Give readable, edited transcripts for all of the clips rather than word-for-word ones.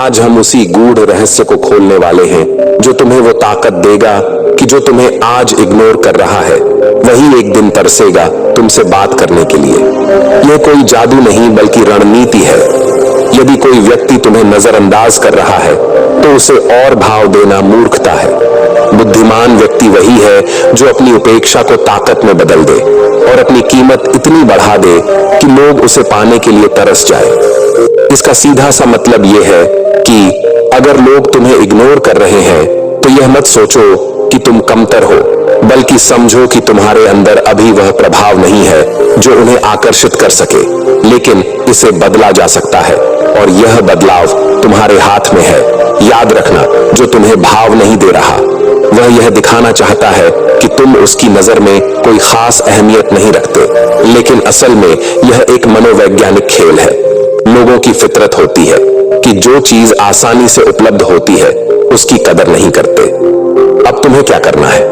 आज हम उसी गूढ़ रहस्य को खोलने वाले हैं जो तुम्हें वो ताकत देगा कि जो तुम्हें आज इग्नोर कर रहा है वही एक दिन तरसेगा तुमसे बात करने के लिए। यह कोई जादू नहीं बल्कि रणनीति है। यदि कोई व्यक्ति तुम्हें नजरअंदाज कर रहा है तो उसे और भाव देना मूर्खता है। बुद्धिमान व्यक्ति वही है जो अपनी उपेक्षा को ताकत में बदल दे और अपनी कीमत इतनी बढ़ा दे कि लोग उसे पाने के लिए तरस जाए। इसका सीधा सा मतलब यह है कि अगर लोग तुम्हें इग्नोर कर रहे हैं तो यह मत सोचो कि तुम कमतर हो, बल्कि समझो कि तुम्हारे अंदर अभी वह प्रभाव नहीं है जो उन्हें आकर्षित कर सके, लेकिन इसे बदला जा सकता है और यह बदलाव तुम्हारे हाथ में है। याद रखना, जो तुम्हें भाव नहीं दे रहा वह यह दिखाना चाहता है कि तुम उसकी नजर में कोई खास अहमियत नहीं रखते, लेकिन असल में यह एक मनोवैज्ञानिक खेल है। लोगों की फितरत होती है कि जो चीज आसानी से उपलब्ध होती है उसकी कदर नहीं करते। अब तुम्हें क्या करना है?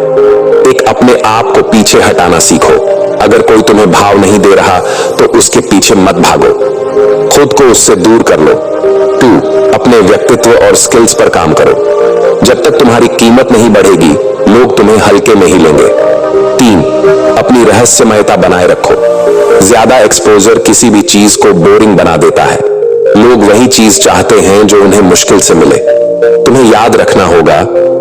एक अपने आप को पीछे हटाना सीखो। अगर कोई तुम्हें भाव नहीं दे रहा तो उसके पीछे मत भागो, खुद को उससे दूर कर लो। 2. अपने व्यक्तित्व और स्किल्स पर काम करो। जब तक तुम्हारी कीमत नहीं बढ़ेगी लोग तुम्हें हल्के में ही लेंगे। 3. अपनी रहस्यमयता बनाए रखो। ज्यादा एक्सपोजर किसी भी चीज को बोरिंग बना देता है। लोग वही चीज चाहते हैं जो उन्हें मुश्किल से मिले। तुम्हें याद रखना होगा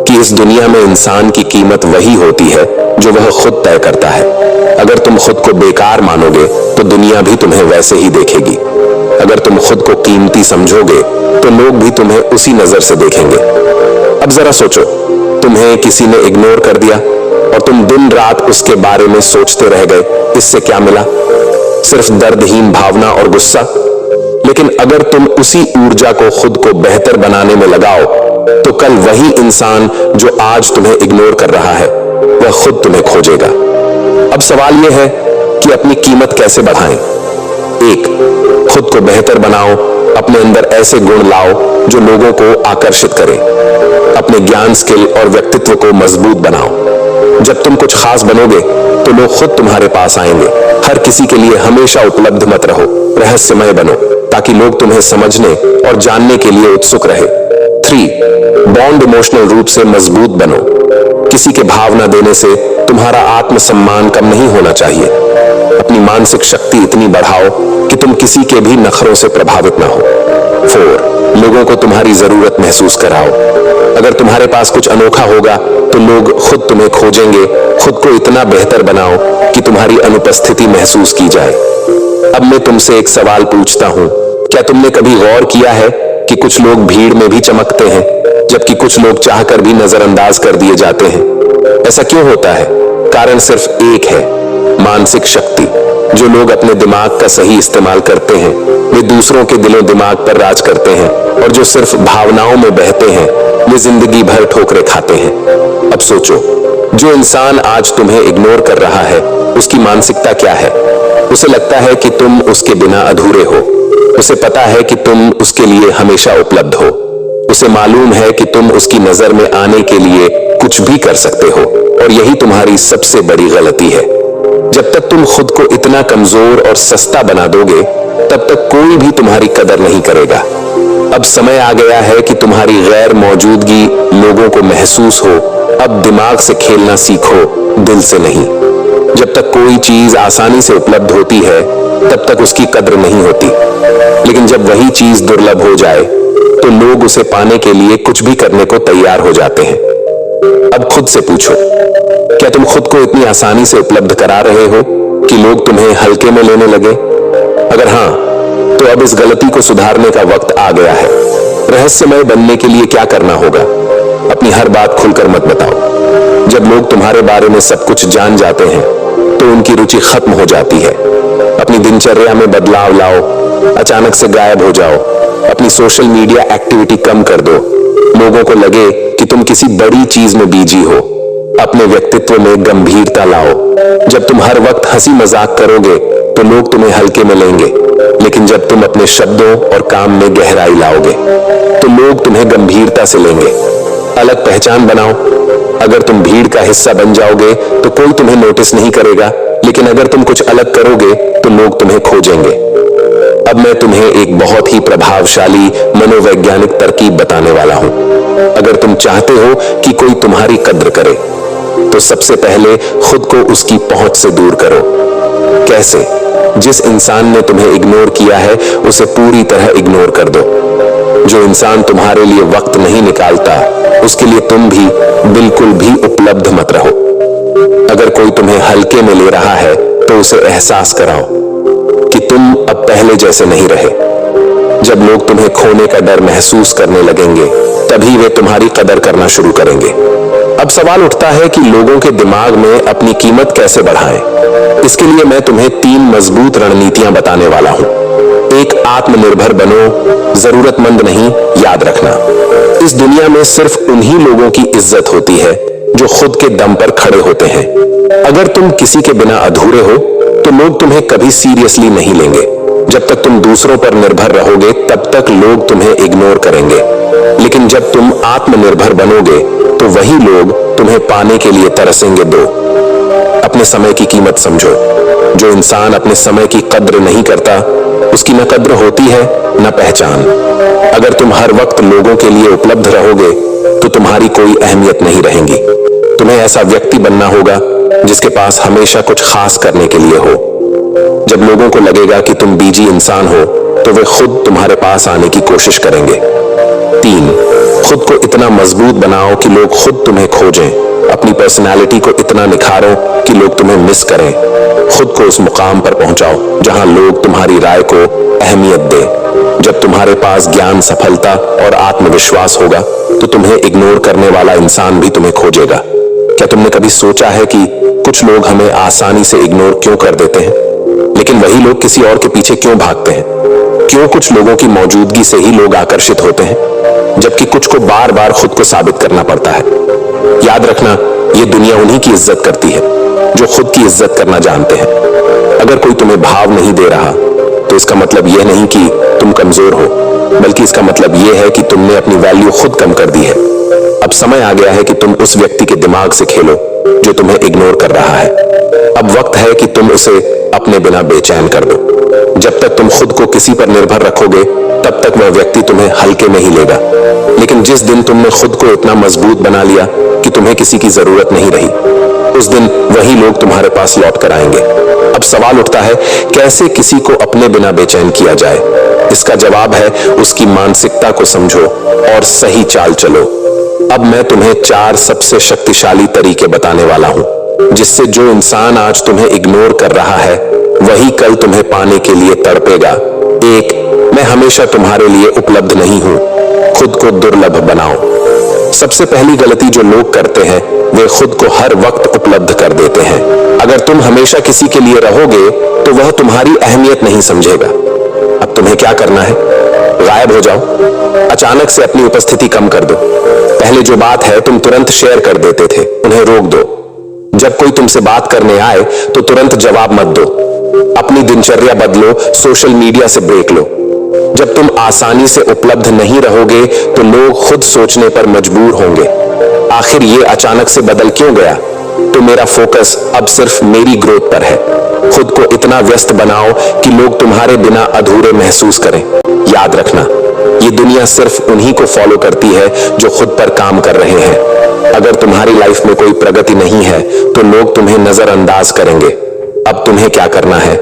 कि इस दुनिया में इंसान की कीमत वही होती है जो वह खुद तय करता है। अगर तुम खुद को बेकार मानोगे तो दुनिया भी तुम्हें वैसे ही देखेगी। अगर तुम खुद को कीमती समझोगे तो लोग भी तुम्हें उसी नजर से देखेंगे। अब जरा सोचो, तुम्हें किसी ने इग्नोर कर दिया और तुम दिन रात उसके बारे में सोचते रह गए। इससे क्या मिला? सिर्फ दर्दहीन भावना और गुस्सा। लेकिन अगर तुम उसी ऊर्जा को खुद को बेहतर बनाने में लगाओ तो कल वही इंसान जो आज तुम्हें इग्नोर कर रहा है वह खुद तुम्हें खोजेगा। अब सवाल यह है कि अपनी कीमत कैसे बढ़ाएं? 1. खुद को बेहतर बनाओ। अपने अंदर ऐसे गुण लाओ जो लोगों को आकर्षित करें। अपने ज्ञान, स्किल और व्यक्तित्व को मजबूत बनाओ। जब तुम कुछ खास बनोगे तो लोग खुद तुम्हारे पास आएंगे। हर किसी के लिए हमेशा उपलब्ध मत रहो, रहस्यमय बनो ताकि लोग तुम्हें समझने और जानने के लिए उत्सुक रहे। 3. बॉन्ड इमोशनल रूप से मजबूत बनो। किसी के भाव न देने से तुम्हारा आत्मसम्मान कम नहीं होना चाहिए। अपनी मानसिक शक्ति इतनी बढ़ाओ कि तुम किसी के भी नखरों से प्रभावित ना हो। 4. लोगों को तुम्हारी जरूरत महसूस कराओ। अगर तुम्हारे पास कुछ अनोखा होगा तो लोग खुद तुम्हें खोजेंगे। खुद को इतना बेहतर बनाओ कि तुम्हारी अनुपस्थिति महसूस की जाए। अब मैं तुमसे एक सवाल पूछता हूं, क्या तुमने कभी गौर किया है कि कुछ लोग भीड़ में भी चमकते हैं जबकि कुछ लोग चाहकर भी नजरअंदाज कर दिए जाते हैं? ऐसा क्यों होता है? कारण सिर्फ एक है, मानसिक शक्ति। जो लोग अपने दिमाग का सही इस्तेमाल करते हैं वे दूसरों के दिलों दिमाग पर राज करते हैं, और जो सिर्फ भावनाओं में बहते हैं वे जिंदगी भर ठोकरें खाते हैं। अब सोचो, जो इंसान आज तुम्हें इग्नोर कर रहा है उसकी मानसिकता क्या है? उसे लगता है कि तुम उसके बिना अधूरे हो। उसे पता है कि तुम उसके लिए हमेशा उपलब्ध हो। उसे मालूम है कि तुम उसकी नजर में आने के लिए कुछ भी कर सकते हो, और यही तुम्हारी सबसे बड़ी गलती है। जब तक तुम खुद को इतना कमजोर और सस्ता बना दोगे तब तक कोई भी तुम्हारी कदर नहीं करेगा। अब समय आ गया है कि तुम्हारी गैर मौजूदगी लोगों को महसूस हो। अब दिमाग से खेलना सीखो, दिल से नहीं। जब तक कोई चीज आसानी से उपलब्ध होती है तब तक उसकी कद्र नहीं होती, लेकिन जब वही चीज दुर्लभ हो जाए तो लोग उसे पाने के लिए कुछ भी करने को तैयार हो जाते हैं। अब खुद से पूछो, क्या तुम खुद को इतनी आसानी से उपलब्ध करा रहे हो कि लोग तुम्हें हल्के में लेने लगे? अगर हाँ, तो अब इस गलती को सुधारने का वक्त आ गया है। रहस्यमय बनने के लिए क्या करना होगा? अपनी हर बात खुलकर मत बताओ। जब लोग तुम्हारे बारे में सब कुछ जान जाते हैं तो उनकी रुचि खत्म हो जाती है। अपनी दिनचर्या में बदलाव लाओ, अचानक से गायब हो जाओ। अपनी सोशल मीडिया एक्टिविटी कम कर दो। लोगों को लगे कि तुम किसी बड़ी चीज में बिजी हो। अपने व्यक्तित्व में गंभीरता लाओ। जब तुम हर वक्त हंसी मजाक करोगे तो लोग तुम्हें हल्के में लेंगे, लेकिन जब तुम अपने शब्दों और काम में गहराई लाओगे तो लोग तुम्हें गंभीरता से लेंगे। अलग पहचान बनाओ। अगर तुम भीड़ का हिस्सा बन जाओगे तो कोई तुम्हें नोटिस नहीं करेगा, लेकिन अगर तुम कुछ अलग करोगे तो लोग तुम्हें खोजेंगे। अब मैं तुम्हें एक बहुत ही प्रभावशाली मनोवैज्ञानिक तरकीब बताने वाला हूं। अगर तुम चाहते हो कि कोई तुम्हारी कद्र करे, तो सबसे पहले खुद को उसकी पहुंच से दूर करो। कैसे? जिस इंसान ने तुम्हें इग्नोर किया है, उसे पूरी तरह इग्नोर कर दो। जो इंसान तुम्हारे लिए वक्त नहीं निकालता, उसके लिए तुम भी बिल्कुल भी उपलब्ध मत रहो। अगर कोई तुम्हें हल्के में ले रहा है, तो उसे एहसास कराओ कि तुम अब पहले जैसे नहीं रहे। जब लोग तुम्हें खोने का डर महसूस करने लगेंगे, तभी वे तुम्हारी कदर करना शुरू करेंगे। अब सवाल उठता है कि लोगों के दिमाग में अपनी कीमत कैसे बढ़ाएं। इसके लिए मैं तुम्हें 3 मजबूत रणनीतियां बताने वाला हूं। 1, आत्मनिर्भर बनो, जरूरतमंद नहीं, याद रखना। इस दुनिया में सिर्फ उन्हीं लोगों की इज्जत होती है जो खुद के दम पर खड़े होते हैं। अगर तुम किसी के बिना अधूरे हो, तो लोग तुम्हें कभी सीरियसली नहीं लेंगे। जब तक तुम दूसरों पर निर्भर रहोगे, तब तक लोग तुम्हें इग्नोर करेंगे। लेकिन जब तुम आत्मनिर्भर बनोगे, तो वही लोग तुम्हें पाने के लिए तरसेंगे। 2, अपने समय की कीमत समझो। जो इंसान अपने समय की कद्र नहीं करता, उसकी न कद्र होती है न पहचान। अगर तुम हर वक्त लोगों के लिए उपलब्ध रहोगे, तो तुम्हारी कोई अहमियत नहीं रहेगी। तुम्हें ऐसा व्यक्ति बनना होगा जिसके पास हमेशा कुछ खास करने के लिए हो। जब लोगों को लगेगा कि तुम बिजी इंसान हो, तो वे खुद तुम्हारे पास आने की कोशिश करेंगे। 3, खुद को इतना मजबूत बनाओ कि लोग खुद तुम्हें खोजें। अपनी पर्सनालिटी को इतना निखारो कि लोग तुम्हें मिस करें। खुद को उस मुकाम पर पहुंचाओ जहां लोग तुम्हारी राय को अहमियत दें। जब तुम्हारे पास ज्ञान, सफलता और आत्मविश्वास होगा, तो तुम्हें इग्नोर करने वाला इंसान भी तुम्हें खोजेगा। क्या तुमने कभी सोचा है कि कुछ लोग हमें आसानी से इग्नोर क्यों कर देते हैं, लेकिन वही लोग किसी और के पीछे क्यों भागते हैं? क्यों कुछ लोगों की मौजूदगी से ही लोग आकर्षित होते हैं, जबकि कुछ को बार बार खुद को साबित करना पड़ता है? याद रखना, ये दुनिया उन्हीं की इज्जत करती है जो खुद की इज्जत करना जानते हैं। अगर कोई तुम्हें भाव नहीं दे रहा, तो इसका मतलब यह नहीं कि तुम कमजोर हो, बल्कि इसका मतलब यह है कि तुमने अपनी वैल्यू खुद कम कर दी है। अब समय आ गया है कि तुम उस व्यक्ति के दिमाग से खेलो जो तुम्हें इग्नोर कर रहा है। अब वक्त है कि तुम उसे अपने बिना बेचैन कर दो। जब तक तुम खुद को किसी पर निर्भर रखोगे, तब तक वह व्यक्ति तुम्हें हल्के में ही लेगा। लेकिन जिस दिन तुमने खुद को इतना मजबूत बना लिया कि तुम्हें किसी की जरूरत नहीं रही, उस दिन वही लोग तुम्हारे पास लौट कर आएंगे। अब सवाल उठता है, कैसे किसी को अपने बिना बेचैन किया जाए? इसका जवाब है, उसकी मानसिकता को समझो और सही चाल चलो। अब मैं तुम्हें 4 सबसे शक्तिशाली तरीके बताने वाला हूं, जिससे जो इंसान आज तुम्हें इग्नोर कर रहा है, वही कल तुम्हें पाने के लिए तड़पेगा। 1, मैं हमेशा तुम्हारे लिए उपलब्ध नहीं हूं। खुद को दुर्लभ बनाओ। सबसे पहली गलती जो लोग करते हैं, वे खुद को हर वक्त उपलब्ध कर देते हैं। अगर तुम हमेशा किसी के लिए रहोगे, तो वह तुम्हारी अहमियत नहीं समझेगा। अब तुम्हें क्या करना है? गायब हो जाओ। अचानक से अपनी उपस्थिति कम कर दो। पहले जो बात है तुम तुरंत शेयर कर देते थे, उन्हें रोक दो। जब कोई तुमसे बात करने आए, तो तुरंत जवाब मत दो। अपनी दिनचर्या बदलो, सोशल मीडिया से ब्रेक लो। जब तुम आसानी से उपलब्ध नहीं रहोगे, तो लोग खुद सोचने पर मजबूर होंगे, आखिर ये अचानक से बदल क्यों गया? तो मेरा फोकस अब सिर्फ मेरी ग्रोथ पर है। खुद को इतना व्यस्त बनाओ कि लोग तुम्हारे बिना अधूरे महसूस करें। याद रखना, ये दुनिया सिर्फ उन्हीं को फॉलो करती है जो खुद पर काम कर रहे हैं। अगर तुम्हारी लाइफ में कोई प्रगति नहीं है, तो लोग तुम्हें नजरअंदाज करेंगे। अब तुम्हें क्या करना है?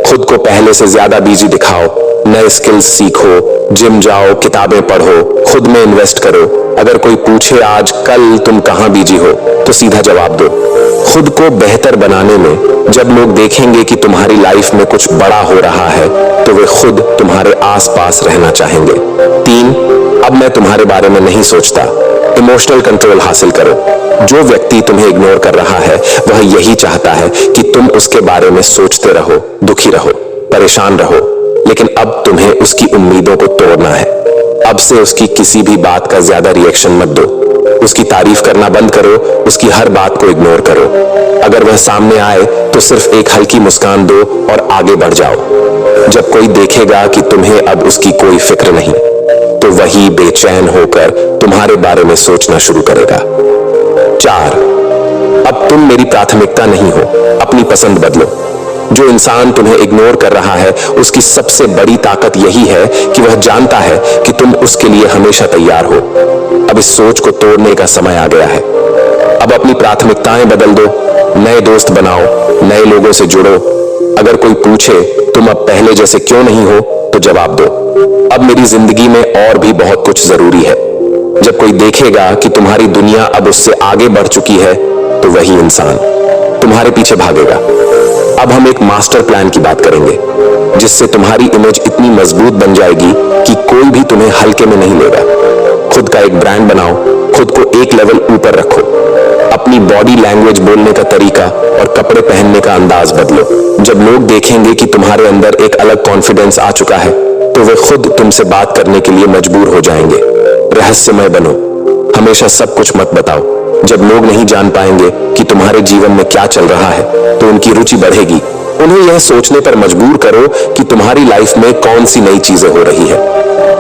खुद को पहले से ज्यादा बिजी दिखाओ, नए स्किल्स सीखो, जिम जाओ, किताबें पढ़ो, खुद में इन्वेस्ट करो। अगर कोई पूछे आज कल तुम कहां बिजी हो, तो सीधा जवाब दो। खुद को बेहतर बनाने में जब लोग देखेंगे कि तुम्हारी लाइफ में कुछ बड़ा हो रहा है, तो वे खुद तुम्हारे आसपास रहना चाहेंगे। 3, अब मैं तुम्हारे बारे में नहीं सोचता। इमोशनल कंट्रोल हासिल करो। जो व्यक्ति तुम्हें इग्नोर कर रहा है, वह यही चाहता है कि तुम उसके बारे में सोचते रहो, दुखी रहो, परेशान रहो। लेकिन अब तुम्हें उसकी उम्मीदों को तोड़ना है। अब से उसकी किसी भी बात का ज्यादा रिएक्शन मत दो। उसकी तारीफ करना बंद करो, उसकी हर बात को इग्नोर करो। अगर वह सामने आए, तो सिर्फ एक हल्की मुस्कान दो और आगे बढ़ जाओ। जब कोई देखेगा कि तुम्हें अब उसकी कोई फिक्र नहीं, तो वही बेचैन होकर तुम्हारे बारे में सोचना शुरू करेगा। 4, अब तुम मेरी प्राथमिकता नहीं हो, अपनी पसंद बदलो। जो इंसान तुम्हें इग्नोर कर रहा है उसकी सबसे बड़ी ताकत यही है कि वह जानता है कि तुम उसके लिए हमेशा तैयार हो। अब इस सोच को तोड़ने का समय आ गया है। अब अपनी प्राथमिकताएं बदल दो, नए दोस्त बनाओ, नए लोगों से जुड़ो। अगर कोई पूछे तुम अब पहले जैसे क्यों नहीं हो, तो जवाब दो, अब मेरी जिंदगी में और भी बहुत कुछ जरूरी है। जब कोई देखेगा कि तुम्हारी दुनिया अब उससे आगे बढ़ चुकी है, तो वही इंसान तुम्हारे पीछे भागेगा। अब हम एक मास्टर प्लान की बात करेंगे, जिससे तुम्हारी इमेज इतनी मजबूत बन जाएगी कि कोई भी तुम्हें हल्के में नहीं लेगा। खुद का एक ब्रांड बनाओ, खुद को एक लेवल ऊपर रखो। अपनी बॉडी लैंग्वेज, बोलने का तरीका और कपड़े पहनने का अंदाज बदलो। जब लोग देखेंगे कि तुम्हारे अंदर एक अलग कॉन्फिडेंस आ चुका है, तो वे खुद तुमसे बात करने के लिए मजबूर हो जाएंगे। रहस्यमय बनो, हमेशा सब कुछ मत बताओ। जब लोग नहीं जान पाएंगे कि तुम्हारे जीवन में क्या चल रहा है, तो उनकी रुचि बढ़ेगी। उन्हें यह सोचने पर मजबूर करो कि तुम्हारी लाइफ में कौन सी नई चीजें हो रही है।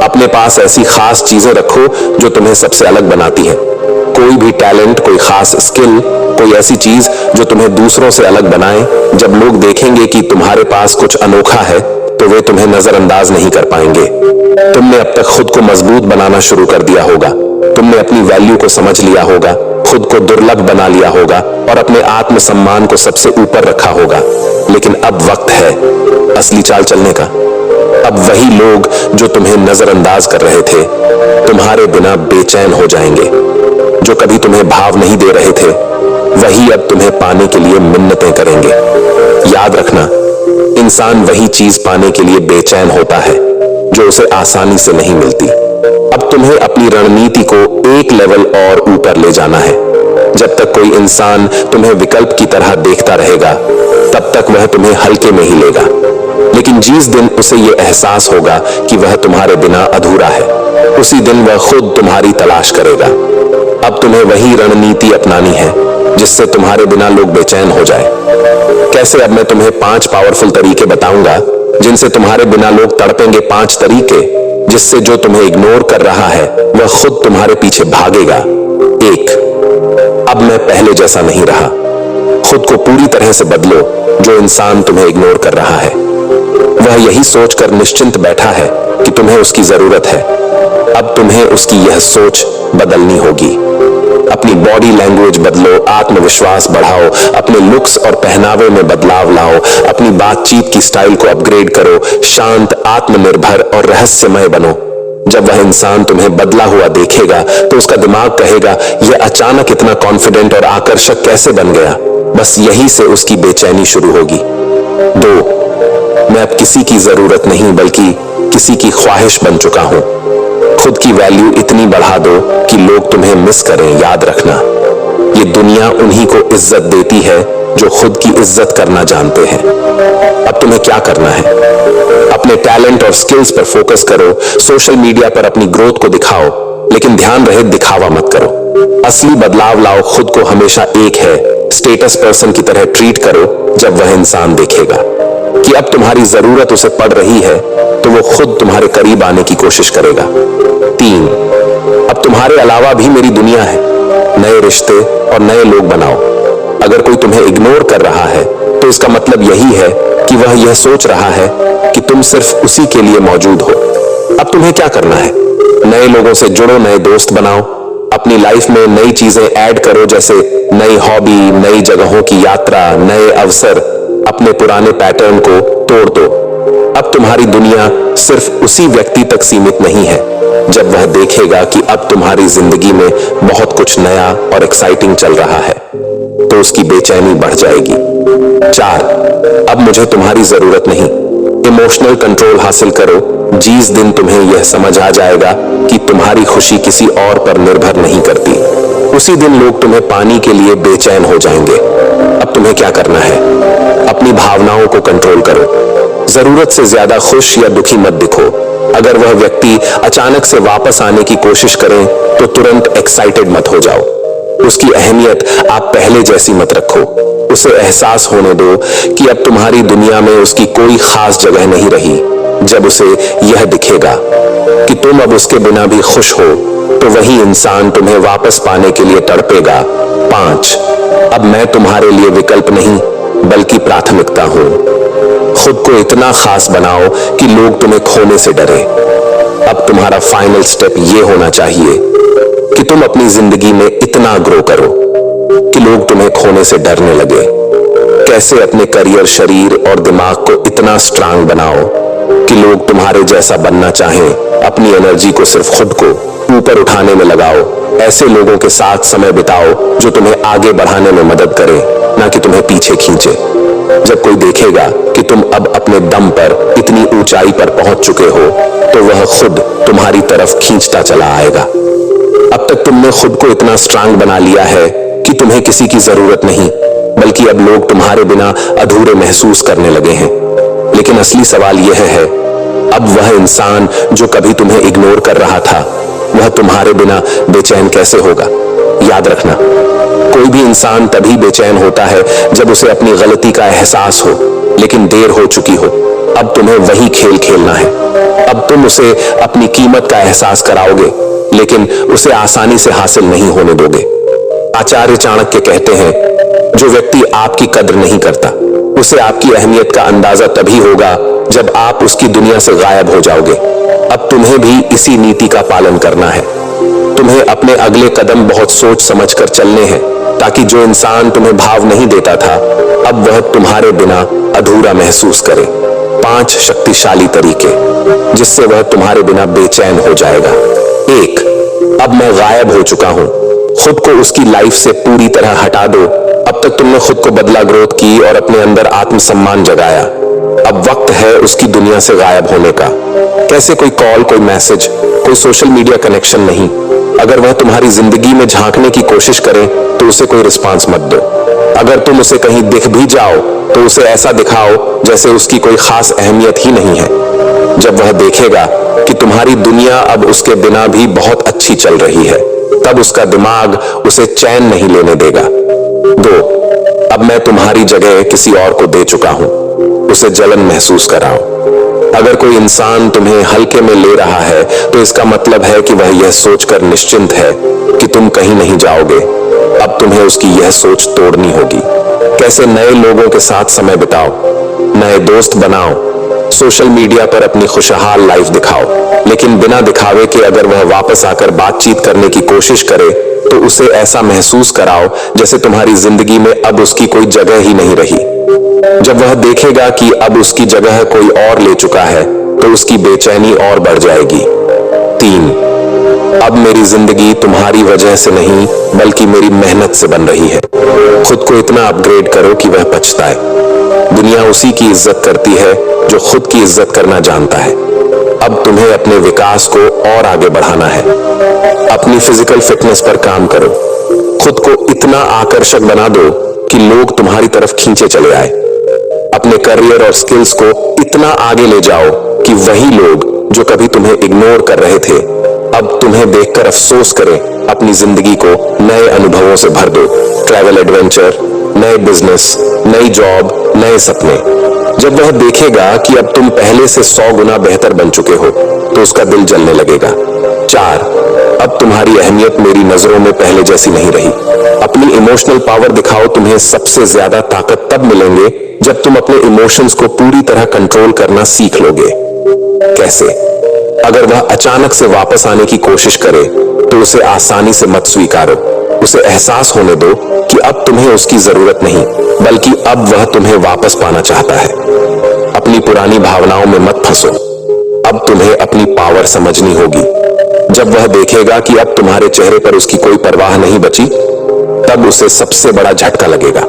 अपने पास ऐसी खास चीजें रखो जो तुम्हें सबसे अलग बनाती है। कोई भी टैलेंट, कोई खास स्किल, कोई ऐसी चीज जो तुम्हें दूसरों से अलग बनाए। जब लोग देखेंगे कि तुम्हारे पास कुछ अनोखा है, तो वे तुम्हें नजरअंदाज नहीं कर पाएंगे। तुमने अब तक खुद को मजबूत बनाना शुरू कर दिया होगा। तुमने अपनी वैल्यू को समझ लिया होगा, खुद को दुर्लभ बना लिया होगा और अपने आत्मसम्मान को सबसे ऊपर रखा होगा। लेकिन अब वक्त है असली चाल चलने का। अब वही लोग जो तुम्हें नजरअंदाज कर रहे थे, तुम्हारे बिना बेचैन हो जाएंगे। जो कभी तुम्हें भाव नहीं दे रहे थे, वही अब तुम्हें पाने के लिए मिन्नतें करेंगे। याद रखना, इंसान वही चीज पाने के लिए बेचैन होता है जो उसे आसानी से नहीं मिलती। अब तुम्हें अपनी रणनीति को एक लेवल और ऊपर ले जाना है। जब तक कोई इंसान तुम्हें विकल्प की तरह देखता रहेगा, तब तक वह तुम्हें हल्के में ही लेगा। लेकिन जिस दिन उसे यह एहसास होगा कि वह तुम्हारे बिना अधूरा है, उसी दिन वह खुद तुम्हारी तलाश करेगा। अब तुम्हें वही रणनीति अपनानी है जिससे तुम्हारे बिना लोग बेचैन हो जाए। कैसे? अब मैं तुम्हें 5 पावरफुल तरीके बताऊंगा जिनसे तुम्हारे बिना लोग तड़पेंगे। 5 तरीके जिससे जो तुम्हें इग्नोर कर रहा है वह खुद तुम्हारे पीछे भागेगा। 1, अब मैं पहले जैसा नहीं रहा। खुद को पूरी तरह से बदलो। जो इंसान तुम्हें इग्नोर कर रहा है, वह यही सोचकर निश्चिंत बैठा है कि तुम्हें उसकी जरूरत है। अब तुम्हें उसकी यह सोच बदलनी होगी। अपनी बॉडी लैंग्वेज बदलो, आत्मविश्वास बढ़ाओ, अपने लुक्स और पहनावे में बदलाव लाओ, अपनी बातचीत की स्टाइल को अपग्रेड करो, शांत, आत्मनिर्भर और रहस्यमय बनो। जब वह इंसान तुम्हें बदला हुआ देखेगा, तो उसका दिमाग कहेगा, यह अचानक इतना कॉन्फिडेंट और आकर्षक कैसे बन गया। बस यही से उसकी बेचैनी शुरू होगी। 2, मैं अब किसी की जरूरत नहीं बल्कि किसी की ख्वाहिश बन चुका हूं। खुद की वैल्यू इतनी बढ़ा दो कि लोग तुम्हें मिस करें। याद रखना, ये दुनिया उन्हीं को इज्जत देती है जो खुद की इज्जत करना जानते हैं। अब तुम्हें क्या करना है? अपने टैलेंट और स्किल्स पर फोकस करो। सोशल मीडिया पर अपनी ग्रोथ को दिखाओ, लेकिन ध्यान रहे दिखावा मत करो। असली बदलाव लाओ। खुद को हमेशा एक है स्टेटस पर्सन की तरह ट्रीट करो। जब वह इंसान देखेगा कि अब तुम्हारी जरूरत उसे पड़ रही है, तो वो खुद तुम्हारे करीब आने की कोशिश करेगा। 3, अब तुम्हारे अलावा भी मेरी दुनिया है। नए रिश्ते और नए लोग बनाओ। अगर कोई तुम्हें इग्नोर कर रहा है, तो इसका मतलब यही है कि वह यह सोच रहा है कि तुम सिर्फ उसी के लिए मौजूद हो। अब तुम्हें क्या करना है? नए लोगों से जुड़ो, नए दोस्त बनाओ, अपनी लाइफ में नई चीजें ऐड करो, जैसे नई हॉबी, नई जगहों की यात्रा, नए अवसर। अपने पुराने पैटर्न को तोड़ दो। अब तुम्हारी दुनिया सिर्फ उसी व्यक्ति तक सीमित नहीं है। जब वह देखेगा कि अब तुम्हारी जिंदगी में बहुत कुछ नया और एक्साइटिंग चल रहा है, तो उसकी बेचैनी बढ़ जाएगी। 4, अब मुझे तुम्हारी जरूरत नहीं। इमोशनल कंट्रोल हासिल करो। जिस दिन तुम्हें यह समझ आ जाएगा कि तुम्हारी खुशी किसी और पर निर्भर नहीं करती, उसी दिन लोग तुम्हें पाने के लिए बेचैन हो जाएंगे। अब तुम्हें क्या करना है? अपनी भावनाओं को कंट्रोल करो। जरूरत से ज्यादा खुश या दुखी मत दिखो। अगर वह व्यक्ति अचानक से वापस आने की कोशिश करे, तो तुरंत एक्साइटेड मत हो जाओ। उसकी अहमियत आप पहले जैसी मत रखो। उसे एहसास होने दो कि अब तुम्हारी दुनिया में उसकी कोई खास जगह नहीं रही। जब उसे यह दिखेगा कि तुम अब उसके बिना भी खुश हो, तो वही इंसान तुम्हें वापस पाने के लिए तड़पेगा। 5, अब मैं तुम्हारे लिए विकल्प नहीं बल्कि प्राथमिकता हूं। खुद को इतना खास बनाओ कि लोग तुम्हें खोने से डरे। अब तुम्हारा फाइनल स्टेप यह होना चाहिए कि तुम अपनी जिंदगी में इतना ग्रो करो कि लोग तुम्हें खोने से डरने लगे। कैसे अपने करियर, शरीर और दिमाग को इतना स्ट्रांग बनाओ कि लोग तुम्हारे जैसा बनना चाहें। अपनी एनर्जी को सिर्फ खुद को ऊपर उठाने में लगाओ। ऐसे लोगों के साथ समय बिताओ जो तुम्हें आगे बढ़ाने में मदद करे, ना कि तुम्हें पीछे खींचे। जब कोई देखेगा कि तुम अब अपने दम पर इतनी ऊंचाई पर पहुंच चुके हो, तो वह खुद तुम्हारी तरफ खींचता चला आएगा। अब तक तुमने खुद को इतना स्ट्रांग बना लिया है कि तुम्हें किसी की जरूरत नहीं, बल्कि अब लोग तुम्हारे बिना अधूरे महसूस करने लगे हैं। लेकिन असली सवाल यह है, अब वह इंसान जो कभी तुम्हें इग्नोर कर रहा था, वह तुम्हारे बिना बेचैन कैसे होगा? याद रखना, कोई भी इंसान तभी बेचैन होता है जब उसे अपनी गलती का एहसास हो, लेकिन देर हो चुकी हो। अब तुम्हें वही खेल खेलना है। अब तुम उसे अपनी कीमत का एहसास कराओगे, लेकिन उसे आसानी से हासिल नहीं होने दोगे। आचार्य चाणक्य कहते हैं, जो व्यक्ति आपकी कद्र नहीं करता, उसे आपकी अहमियत का अंदाजा तभी होगा जब आप उसकी दुनिया से गायब हो जाओगे। अब तुम्हें भी इसी नीति का पालन करना है। तुम्हें अपने अगले कदम बहुत सोच समझ कर चलने हैं, ताकि जो इंसान तुम्हें भाव नहीं देता था, अब वह तुम्हारे बिना अधूरा महसूस करे। 5 शक्तिशाली तरीके जिससे वह तुम्हारे बिना बेचैन हो जाएगा। 1, अब मैं गायब हो चुका हूं। खुद को उसकी लाइफ से पूरी तरह हटा दो। अब तक तुमने खुद को बदला, ग्रोथ की और अपने अंदर आत्मसम्मान जगाया। अब वक्त है उसकी दुनिया से गायब होने का। कैसे? कोई कॉल, कोई मैसेज, कोई सोशल मीडिया कनेक्शन नहीं। अगर वह तुम्हारी जिंदगी में झांकने की कोशिश करे तो उसे कोई रिस्पांस मत दो। अगर तुम उसे कहीं दिख भी जाओ तो उसे ऐसा दिखाओ जैसे उसकी कोई खास अहमियत ही नहीं है। जब वह देखेगा कि तुम्हारी दुनिया अब उसके बिना भी बहुत अच्छी चल रही है, तब उसका दिमाग उसे चैन नहीं लेने देगा। 2, अब मैं तुम्हारी जगह किसी और को दे चुका हूं। उसे जलन महसूस कराओ। अगर कोई इंसान तुम्हें हल्के में ले रहा है तो इसका मतलब है कि वह यह सोचकर निश्चिंत है कि तुम कहीं नहीं जाओगे। अब तुम्हें उसकी यह सोच तोड़नी होगी। कैसे? नए लोगों के साथ समय बिताओ, नए दोस्त बनाओ, सोशल मीडिया पर अपनी खुशहाल लाइफ दिखाओ, लेकिन बिना दिखावे के अगर वह वापस आकर बातचीत करने की कोशिश करे तो उसे ऐसा महसूस कराओ जैसे तुम्हारी जिंदगी में अब उसकी कोई जगह ही नहीं रही। जब वह देखेगा कि अब उसकी जगह कोई और ले चुका है तो उसकी बेचैनी और बढ़ जाएगी। 3, अब मेरी जिंदगी तुम्हारी वजह से नहीं बल्कि मेरी मेहनत से बन रही है। खुद को इतना अपग्रेड करो कि वह पछताए। दुनिया उसी की इज्जत करती है जो खुद की इज्जत करना जानता है। अब तुम्हें अपने विकास को और आगे बढ़ाना है। अपनी फिजिकल फिटनेस पर काम करो। खुद को इतना आकर्षक बना दो कि लोग तुम्हारी तरफ खींचे चले आए। अपने करियर और स्किल्स को इतना आगे ले जाओ कि वही लोग जो कभी तुम्हें इग्नोर कर रहे थे, अब तुम्हें देखकर अफसोस करें। अपनी जिंदगी को नए अनुभवों से भर दो। ट्रैवल, एडवेंचर, नए बिजनेस, नई जॉब, नए सपने। जब वह देखेगा कि अब तुम पहले से 100 गुना बेहतर बन चुके हो तो उसका दिल जलने लगेगा। 4, अब तुम्हारी अहमियत मेरी नजरों में पहले जैसी नहीं रही। अपनी इमोशनल पावर दिखाओ। तुम्हें सबसे ज्यादा ताकत तब मिलेंगे जब तुम अपने इमोशंस को पूरी तरह कंट्रोल करना सीख लोगे। कैसे? अगर वह अचानक से वापस आने की कोशिश करे तो उसे आसानी से मत स्वीकारो। उसे एहसास होने दो कि अब तुम्हें उसकी जरूरत नहीं, बल्कि अब वह तुम्हें वापस पाना चाहता है। अपनी पुरानी भावनाओं में मत फंसो। अब तुम्हें अपनी पावर समझनी होगी। जब वह देखेगा कि अब तुम्हारे चेहरे पर उसकी कोई परवाह नहीं बची, तब उसे सबसे बड़ा झटका लगेगा।